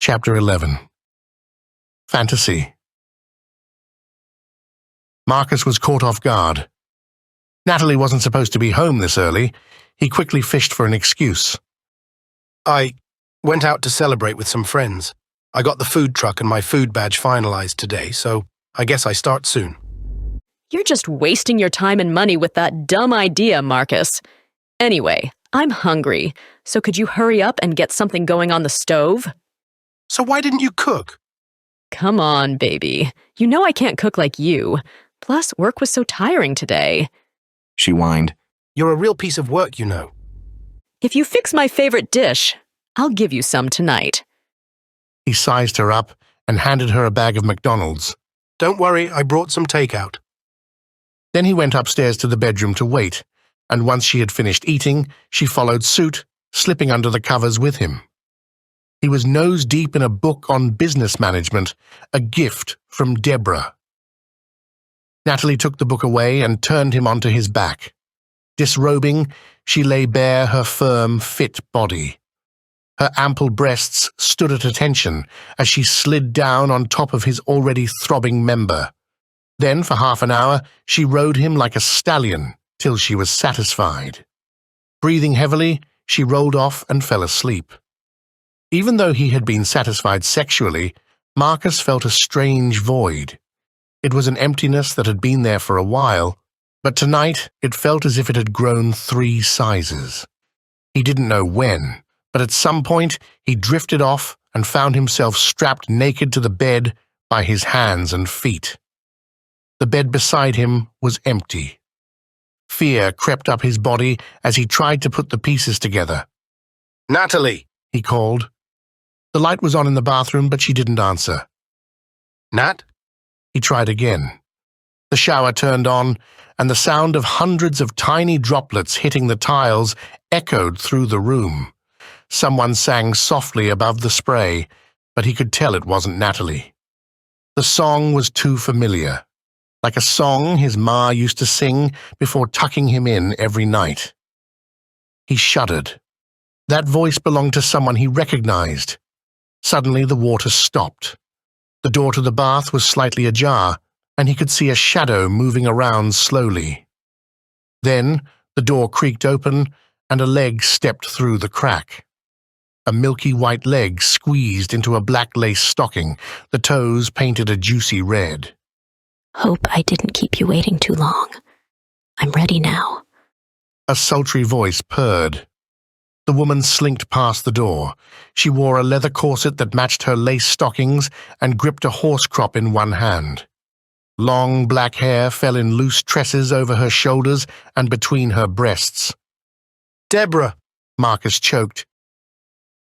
Chapter 11. Fantasy. Marcus was caught off guard. Natalie wasn't supposed to be home this early. He quickly fished for an excuse. I went out to celebrate with some friends. I got the food truck and my food badge finalized today, so I guess I start soon. You're just wasting your time and money with that dumb idea, Marcus. Anyway, I'm hungry, so could you hurry up and get something going on the stove? So why didn't you cook? Come on, baby. You know I can't cook like you. Plus, work was so tiring today. She whined. You're a real piece of work, you know. If you fix my favorite dish, I'll give you some tonight. He sized her up and handed her a bag of McDonald's. Don't worry, I brought some takeout. Then he went upstairs to the bedroom to wait, and once she had finished eating, she followed suit, slipping under the covers with him. He was nose deep in a book on business management, a gift from Debra. Natalie took the book away and turned him onto his back. Disrobing, she lay bare her firm, fit body. Her ample breasts stood at attention as she slid down on top of his already throbbing member. Then, for half an hour, she rode him like a stallion till she was satisfied. Breathing heavily, she rolled off and fell asleep. Even though he had been satisfied sexually, Marcus felt a strange void. It was an emptiness that had been there for a while, but tonight it felt as if it had grown 3 sizes. He didn't know when, but at some point he drifted off and found himself strapped naked to the bed by his hands and feet. The bed beside him was empty. Fear crept up his body as he tried to put the pieces together. Natalie, he called. The light was on in the bathroom, but she didn't answer. Nat? He tried again. The shower turned on, and the sound of hundreds of tiny droplets hitting the tiles echoed through the room. Someone sang softly above the spray, but he could tell it wasn't Natalie. The song was too familiar, like a song his ma used to sing before tucking him in every night. He shuddered. That voice belonged to someone he recognized. Suddenly the water stopped. The door to the bath was slightly ajar, and he could see a shadow moving around slowly. Then the door creaked open, and a leg stepped through the crack. A milky white leg squeezed into a black lace stocking, the toes painted a juicy red. Hope I didn't keep you waiting too long. I'm ready now. A sultry voice purred. The woman slinked past the door. She wore a leather corset that matched her lace stockings and gripped a horse crop in one hand. Long black hair fell in loose tresses over her shoulders and between her breasts. Debra, Marcus choked.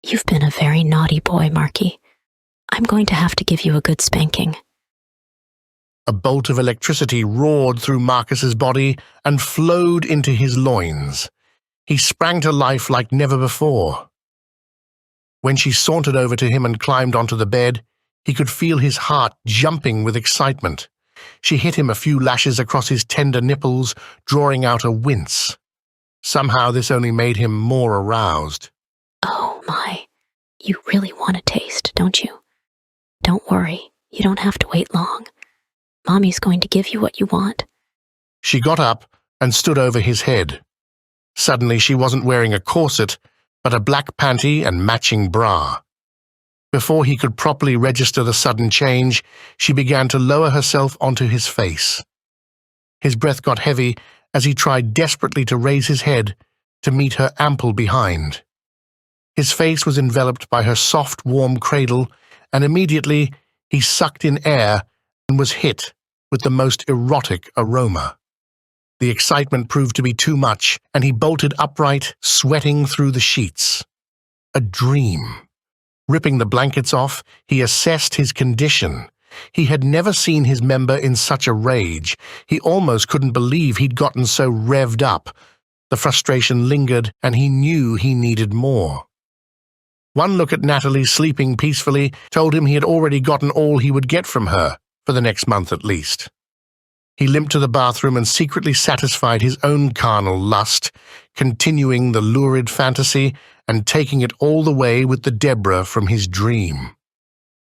You've been a very naughty boy, Marky. I'm going to have to give you a good spanking. A bolt of electricity roared through Marcus's body and flowed into his loins. He sprang to life like never before. When she sauntered over to him and climbed onto the bed, he could feel his heart jumping with excitement. She hit him a few lashes across his tender nipples, drawing out a wince. Somehow this only made him more aroused. Oh my, you really want a taste, don't you? Don't worry, you don't have to wait long. Mommy's going to give you what you want. She got up and stood over his head. Suddenly she wasn't wearing a corset, but a black panty and matching bra. Before he could properly register the sudden change, she began to lower herself onto his face. His breath got heavy as he tried desperately to raise his head to meet her ample behind. His face was enveloped by her soft, warm cradle, and immediately he sucked in air and was hit with the most erotic aroma. The excitement proved to be too much, and he bolted upright, sweating through the sheets. A dream. Ripping the blankets off, he assessed his condition. He had never seen his member in such a rage. He almost couldn't believe he'd gotten so revved up. The frustration lingered, and he knew he needed more. One look at Natalie sleeping peacefully told him he had already gotten all he would get from her, for the next month at least. He limped to the bathroom and secretly satisfied his own carnal lust, continuing the lurid fantasy and taking it all the way with the Debra from his dream.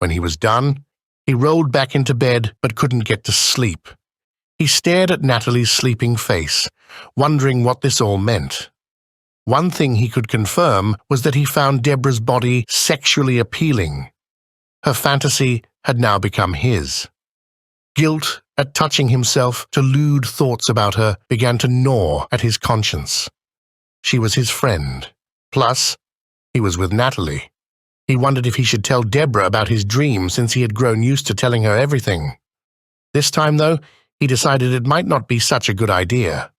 When he was done, he rolled back into bed but couldn't get to sleep. He stared at Natalie's sleeping face, wondering what this all meant. One thing he could confirm was that he found Debra's body sexually appealing. Her fantasy had now become his. Guilt at touching himself to lewd thoughts about her began to gnaw at his conscience. She was his friend. Plus, he was with Natalie. He wondered if he should tell Debra about his dream since he had grown used to telling her everything. This time, though, he decided it might not be such a good idea.